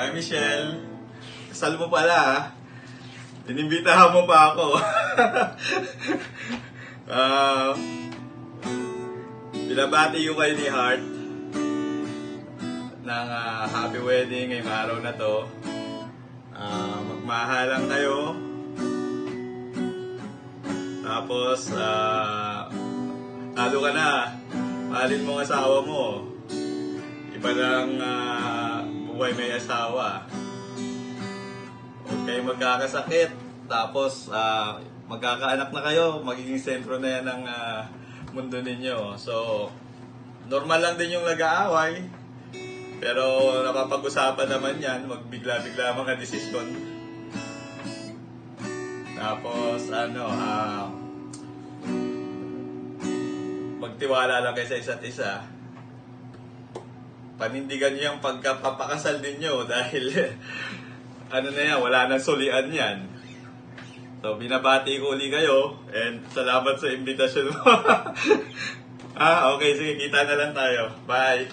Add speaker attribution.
Speaker 1: Ay, Michelle. Kasal mo pala, ha? Inimbitahan mo pa ako. Binabati ko kayo ni Heart ng happy wedding ngayong araw na to. Magmahalan kayo. Tapos, talo ka na. Mahalin mo ang asawa mo. Iba lang buhay may asawa. Huwag kayo magkakasakit. Tapos, magkakaanak na kayo. Magiging sentro na yan ng mundo ninyo. So, normal lang din yung nag-aaway. Pero, napapag-usapan naman yan. Magbigla-bigla mga desisyon. Tapos, magtiwala lang kayo sa isa't isa. Panindigan nyo yung pagkapapakasal ninyo dahil ano na yan, wala nang sulian yan. So, binabati ko uli kayo and salamat sa imbitasyon mo. Okay, sige, kita na lang tayo. Bye!